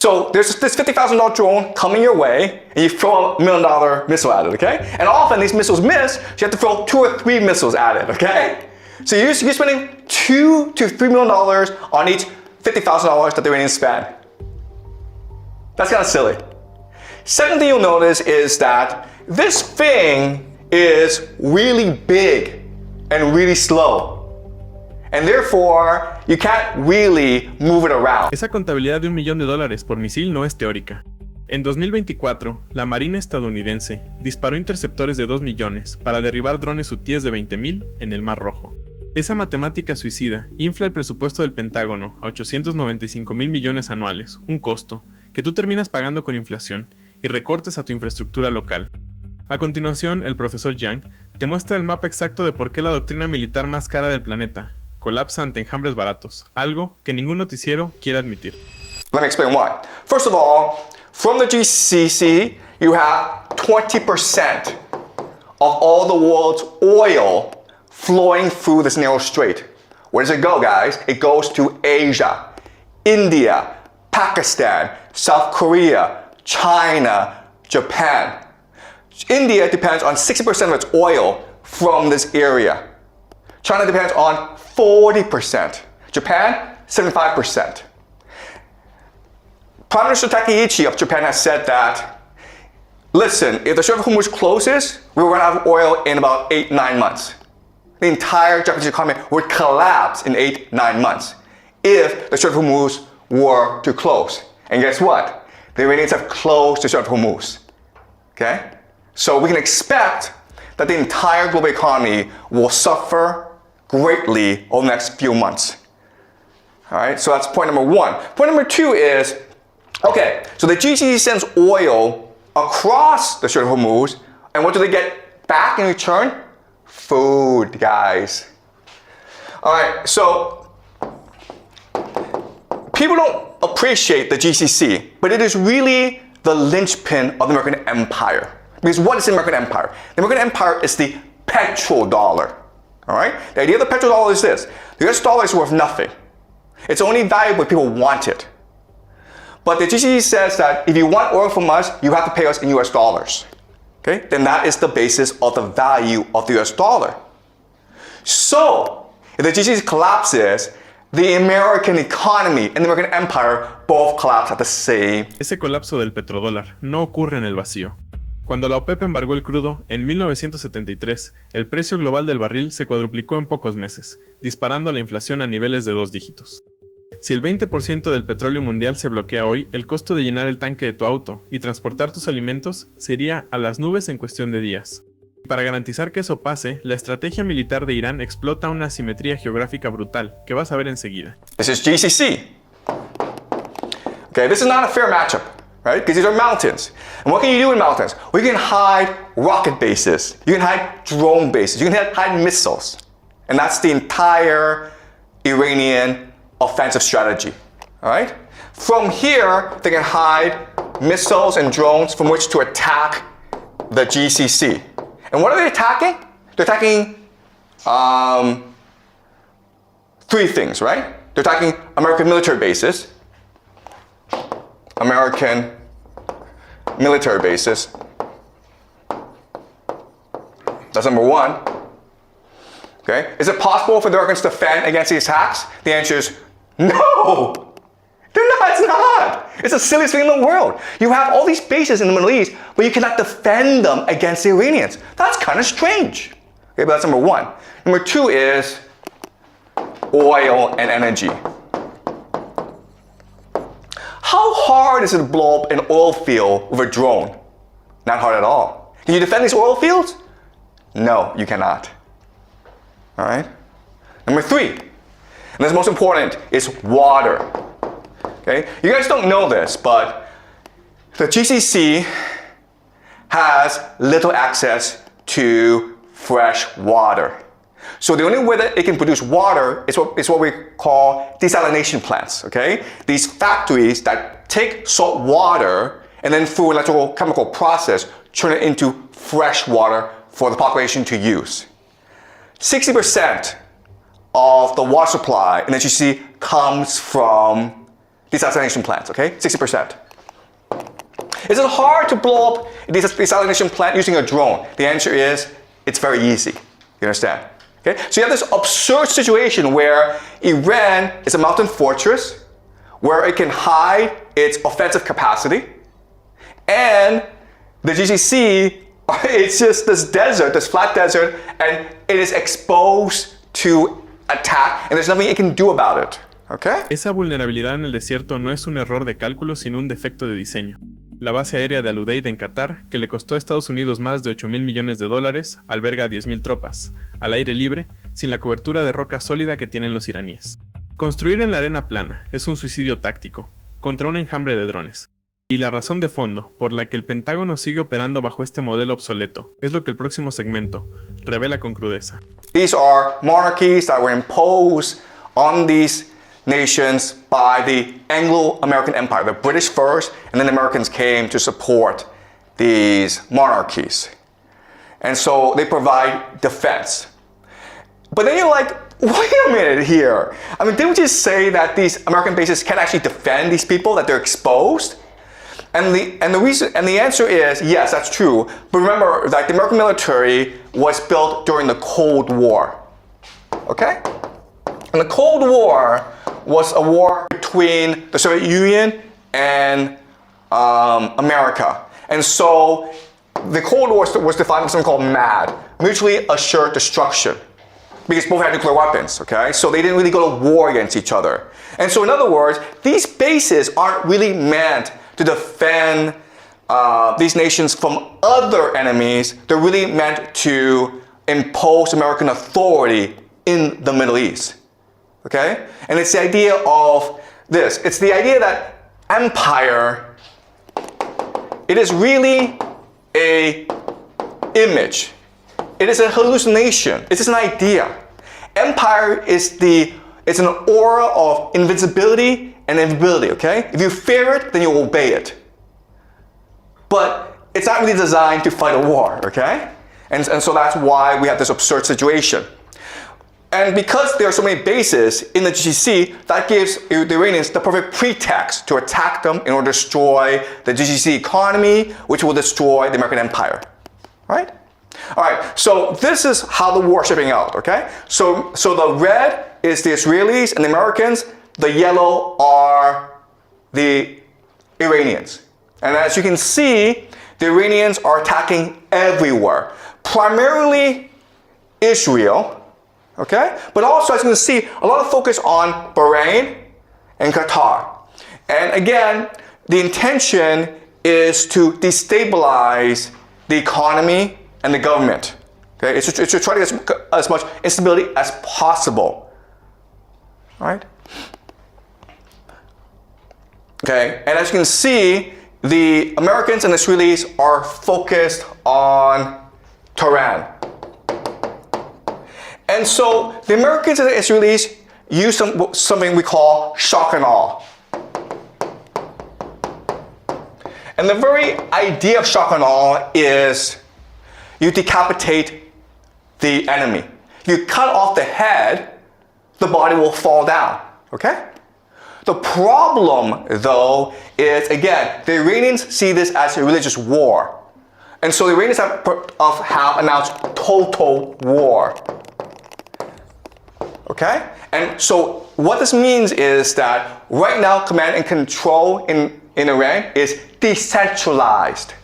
So there's this $50,000 drone coming your way, and you throw a $1 million missile at it, okay? And often these missiles miss, so you have to throw 2 or 3 missiles at it, okay? So you're spending $2 to $3 million on each $50,000 that the Iranians spend. That's kind of silly. Second thing you'll notice is that this thing is really big and really slow. And therefore, you can't really move it around. Esa contabilidad de $1 millón por misil no es teórica. En 2024, la Marina estadounidense disparó interceptores de 2 millones para derribar drones hutíes de 20.000 en el Mar Rojo. Esa matemática suicida infla el presupuesto del Pentágono a 895.000 millones anuales, un costo que tú terminas pagando con inflación y recortes a tu infraestructura local. A continuación, el profesor Yang te muestra el mapa exacto de por qué la doctrina militar más cara del planeta colapsa ante enjambres baratos, algo que ningún noticiero quiere admitir. Let me explain why. First of all, from the GCC, you have 20% of all the world's oil flowing through this narrow strait. Where does it go, guys? It goes to Asia, India, Pakistan, South Korea, China, Japan. India depends on 60% of its oil from this area. China depends on 40%. Japan, 75%. Prime Minister Takeichi of Japan has said that, listen, if the Strait of Hormuz closes, we will run out of oil in about 8-9 months. The entire Japanese economy would collapse in 8-9 months if the Strait of Hormuz were to close. And guess what? The Iranians have closed the Strait of Hormuz. Okay? So we can expect that the entire global economy will suffer greatly over the next few months. All right, so that's point number 1. Point number 2 is, okay, so the GCC sends oil across the Strait of Hormuz, and what do they get back in return? Food, guys. All right, so people don't appreciate the GCC, but it is really the linchpin of the American empire. Because what is the American empire? The American empire is the petrodollar. All right? The idea of the petrodollar is this. The US dollar is worth nothing. It's only valuable if people want it. But the GCC says that if you want oil from us, you have to pay us in US dollars. Okay? Then that is the basis of the value of the US dollar. So, if the GCC collapses, the American economy and the American empire both collapse at the same. Ese colapso del petrodólar no ocurre en el vacío. Cuando la OPEP embargó el crudo, en 1973, el precio global del barril se cuadruplicó en pocos meses, disparando la inflación a niveles de 2 dígitos. Si el 20% del petróleo mundial se bloquea hoy, el costo de llenar el tanque de tu auto y transportar tus alimentos sería a las nubes en cuestión de días. Para garantizar que eso pase, la estrategia militar de Irán explota una asimetría geográfica brutal, que vas a ver enseguida. This is GCC. Okay, this is not a fair matchup. Right? Because these are mountains. And what can you do in mountains? Well, you can hide rocket bases. You can hide drone bases. You can hide missiles. And that's the entire Iranian offensive strategy. All right? From here, they can hide missiles and drones from which to attack the GCC. And what are they attacking? They're attacking 3 things, right? They're attacking American military bases, American military bases. That's number 1. Okay? Is it possible for the Americans to defend against these attacks? The answer is no. It's not. It's the silliest thing in the world. You have all these bases in the Middle East, but you cannot defend them against the Iranians. That's kind of strange. Okay, but that's number 1. Number 2 is oil and energy. How hard is it to blow up an oil field with a drone? Not hard at all. Can you defend these oil fields? No, you cannot. All right? Number 3, and this is most important, is water. Okay? You guys don't know this, but the GCC has little access to fresh water. So the only way that it can produce water is what we call desalination plants, okay? These factories that take salt water and then through an electrical chemical process turn it into fresh water for the population to use. 60% of the water supply in the GCC comes from these assassination plans, okay? 60%. Is it hard to blow up these assassination plant using a drone? The answer is, it's very easy. You understand? Okay? So you have this absurd situation where Iran is a mountain fortress where it can hide its offensive capacity, and the GCC, it's just this desert, this flat desert, and it is exposed to attack, and there's nothing it can do about it. Okay? Esa vulnerabilidad en el desierto no es un error de cálculo, sino un defecto de diseño. La base aérea de Al-Udeid en Qatar, que le costó a Estados Unidos más de $8,000 millones, alberga a 10,000 tropas, al aire libre, sin la cobertura de roca sólida que tienen los iraníes. Construir en la arena plana es un suicidio táctico, contra un enjambre de drones. Y la razón de fondo por la que el Pentágono sigue operando bajo este modelo obsoleto es lo que el próximo segmento revela con crudeza. These are monarchies that were imposed on these nations by the Anglo-American Empire, the British first, and then the Americans came to support these monarchies. And so they provide defense. But then you're like, wait a minute here. I mean, didn't we just say that these American bases can't actually defend these people, that they're exposed? And the answer is, yes, that's true. But remember that the American military was built during the Cold War. Okay? And the Cold War was a war between the Soviet Union and America. And so the Cold War was defined as something called MAD, mutually assured destruction, because both had nuclear weapons, okay? So they didn't really go to war against each other. And so in other words, these bases aren't really meant to defend these nations from other enemies. They're really meant to impose American authority in the Middle East. Okay? And it's the idea of this. It's the idea that empire, it is really an image. It is a hallucination. It's just an idea. Empire is it's an aura of invincibility and invisibility, okay? If you fear it, then you obey it. But it's not really designed to fight a war, okay? And so that's why we have this absurd situation. And because there are so many bases in the GCC, that gives the Iranians the perfect pretext to attack them in order to destroy the GCC economy, which will destroy the American empire, right? All right, so this is how the war is shaping out, okay? So the red is the Israelis and the Americans, the yellow are the Iranians. And as you can see, the Iranians are attacking everywhere, primarily Israel, okay? But also, as you can see, a lot of focus on Bahrain and Qatar. And again, the intention is to destabilize the economy and the government. Okay? It's to try to get as much instability as possible. All right? Okay, and as you can see, the Americans and the Israelis are focused on Tehran. And so the Americans and the Israelis use something we call shock and awe. And the very idea of shock and awe is you decapitate the enemy. If you cut off the head, the body will fall down, okay? The problem, though, is, again, the Iranians see this as a religious war. And so the Iranians have announced total war. Okay? And so what this means is that right now, command and control in Iran is decentralized.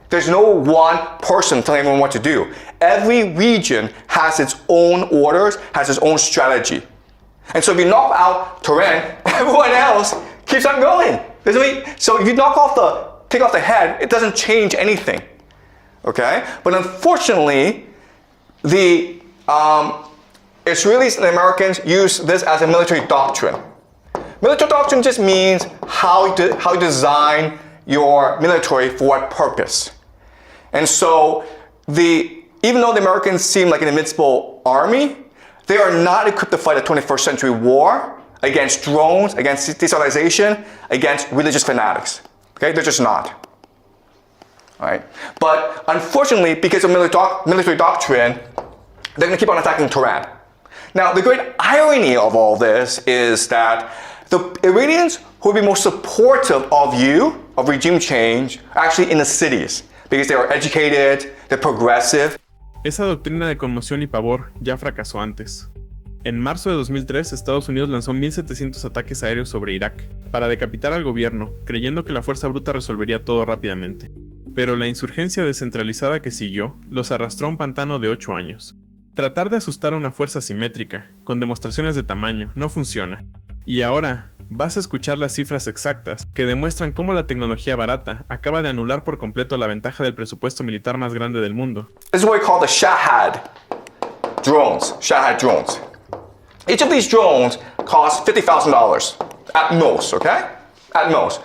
There's no one person telling everyone what to do. Every region has its own orders, has its own strategy. And so if you knock out Tehran, everyone else keeps on going. So if you take off the head, it doesn't change anything. Okay? But unfortunately, the Israelis and Americans use this as a military doctrine. Military doctrine just means how you design your military for what purpose. And so even though the Americans seem like an invincible army, they are not equipped to fight a 21st century war against drones, against destabilization, against religious fanatics. Okay, they're just not. All right, but unfortunately, because of military doctrine, they're going to keep on attacking Tehran. Now, the great irony of all this is that the Iranians who would be most supportive of you, of regime change, are actually in the cities because they are educated, they're progressive. Esa doctrina de conmoción y pavor ya fracasó antes. En marzo de 2003, Estados Unidos lanzó 1.700 ataques aéreos sobre Irak, para decapitar al gobierno, creyendo que la fuerza bruta resolvería todo rápidamente. Pero la insurgencia descentralizada que siguió los arrastró a un pantano de 8 años. Tratar de asustar a una fuerza simétrica, con demostraciones de tamaño, no funciona. Y ahora, vas a escuchar las cifras exactas que demuestran cómo la tecnología barata acaba de anular por completo la ventaja del presupuesto militar más grande del mundo. This is what we call the Shahad drones. Each of these drones costs $50,000 at most, okay? At most.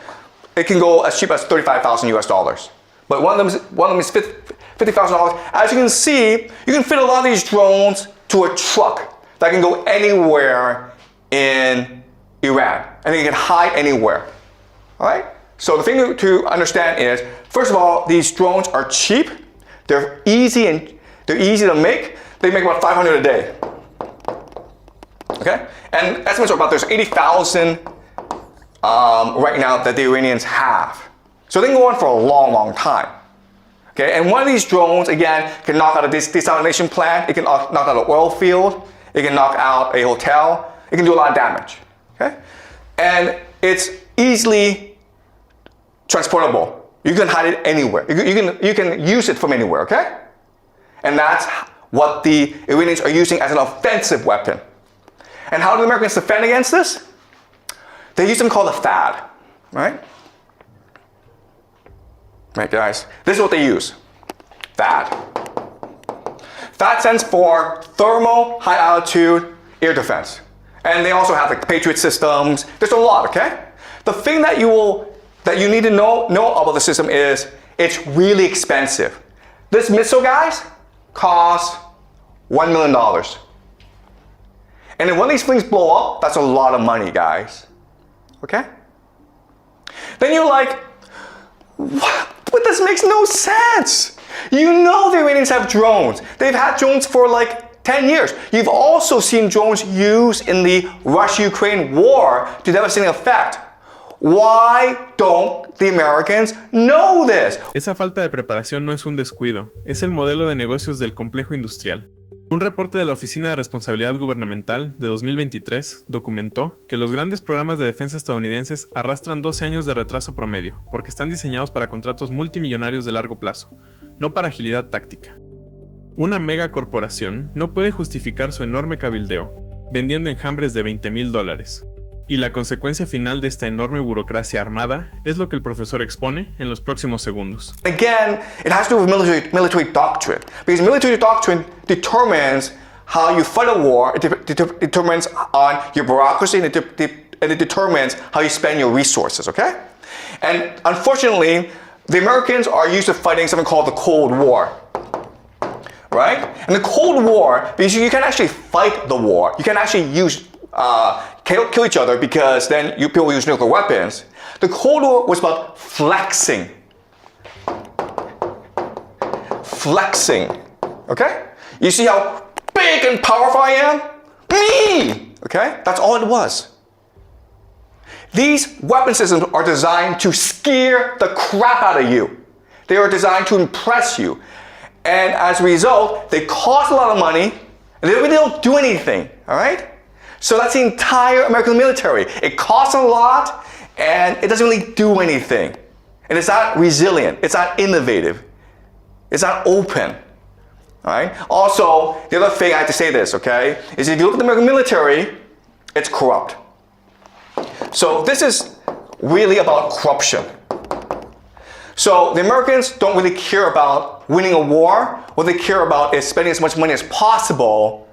It can go as cheap as $35,000. But one of them is $50,000. As you can see, you can fit a lot of these drones to a truck that can go anywhere in Iran, and they can hide anywhere. All right? So the thing to understand is, first of all, these drones are cheap. They're easy to make. They make about 500 a day. Okay? And estimates are about there's 80,000 right now that the Iranians have. So they can go on for a long, long time. Okay? And one of these drones, again, can knock out a desalination plant. It can knock out an oil field. It can knock out a hotel. It can do a lot of damage. Okay? And it's easily transportable. You can hide it anywhere. You can use it from anywhere. Okay? And that's what the Iranians are using as an offensive weapon. And how do the Americans defend against this? They use something called a THAAD, right? Right, guys? This is what they use. THAAD. THAAD stands for Thermal High Altitude Air Defense. And they also have like Patriot systems. There's a lot, okay? The thing that you need to know about the system is it's really expensive. This missile, guys, costs $1 million. And if one of these things blow up, that's a lot of money, guys. Okay? Then you're like, what? But this makes no sense. You know the Iranians have drones. They've had drones for like 10 years. You've also seen drones used in the Russia-Ukraine war to devastating effect. Why don't the Americans know this? Esa falta de preparación no es un descuido, es el modelo de negocios del complejo industrial. Un reporte de la Oficina de Responsabilidad Gubernamental de 2023 documentó que los grandes programas de defensa estadounidenses arrastran 12 años de retraso promedio, porque están diseñados para contratos multimillonarios de largo plazo, no para agilidad táctica. Una megacorporación no puede justificar su enorme cabildeo, vendiendo enjambres de $20,000. Y la consecuencia final de esta enorme burocracia armada es lo que el profesor expone en los próximos segundos. Again, it has to do with military doctrine, because military doctrine determines how you fight a war, it determines on your bureaucracy, and it determines how you spend your resources, okay? And unfortunately, the Americans are used to fighting something called the Cold War. Right? And the Cold War, because you can actually fight the war, you can actually use kill each other because then people use nuclear weapons. The Cold War was about flexing. Flexing. Okay? You see how big and powerful I am? Me! Okay? That's all it was. These weapon systems are designed to scare the crap out of you. They are designed to impress you. And as a result, they cost a lot of money and they really don't do anything. Alright? So that's the entire American military. It costs a lot and it doesn't really do anything. And it's not resilient. It's not innovative. It's not open. All right? Also, the other thing I have to say this, okay, is if you look at the American military, it's corrupt. So this is really about corruption. So the Americans don't really care about winning a war. What they care about is spending as much money as possible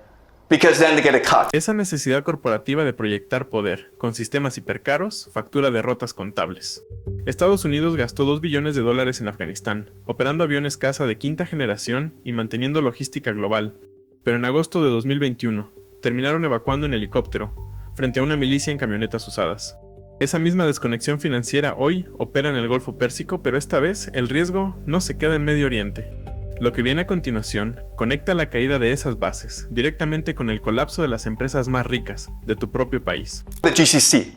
because then they get a cut. Esa necesidad corporativa de proyectar poder, con sistemas hipercaros, factura derrotas contables. Estados Unidos gastó $2 billones en Afganistán, operando aviones caza de quinta generación y manteniendo logística global. Pero en agosto de 2021, terminaron evacuando en helicóptero, frente a una milicia en camionetas usadas. Esa misma desconexión financiera hoy opera en el Golfo Pérsico, pero esta vez el riesgo no se queda en Medio Oriente. Lo que viene a continuación conecta la caída de esas bases directamente con el colapso de las empresas más ricas de tu propio país. The GCC.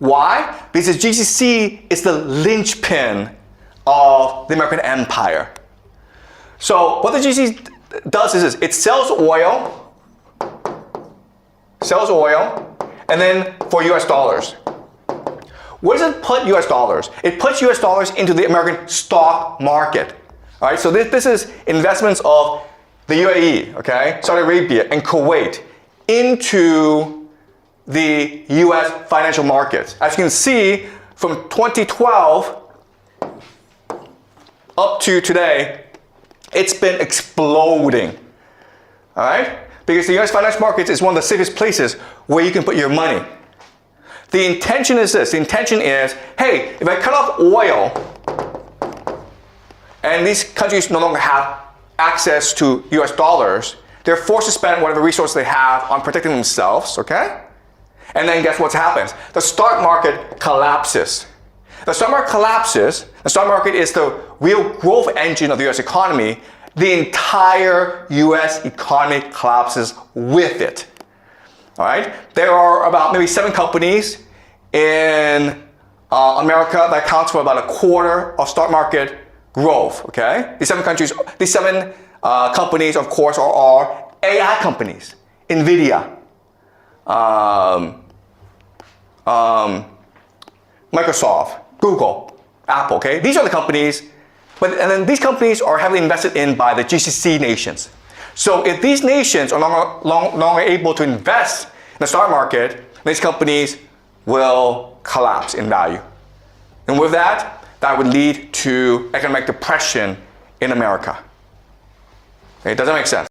Why? Because the GCC is the linchpin of the American empire. So what the GCC does is this. It sells oil, and then for US dollars. Where does it put US dollars? It puts US dollars into the American stock market. All right, so this is investments of the UAE, okay, Saudi Arabia, and Kuwait into the US financial markets. As you can see, from 2012 up to today, it's been exploding. All right? Because the US financial markets is one of the safest places where you can put your money. The intention is this. The intention is, hey, if I cut off oil and these countries no longer have access to US dollars, they're forced to spend whatever resources they have on protecting themselves, okay? And then guess what happens? The stock market collapses. The stock market collapses. The stock market is the real growth engine of the US economy. The entire US economy collapses with it. All right? There are about maybe 7 companies in America that accounts for about a quarter of stock market growth, okay? These 7 companies, of course, are AI companies. NVIDIA, Microsoft, Google, Apple, okay? These are the companies, and then these companies are heavily invested in by the GCC nations. So if these nations are no longer able to invest in the stock market, these companies will collapse in value. And with that, that would lead to economic depression in America. Okay, does that make sense?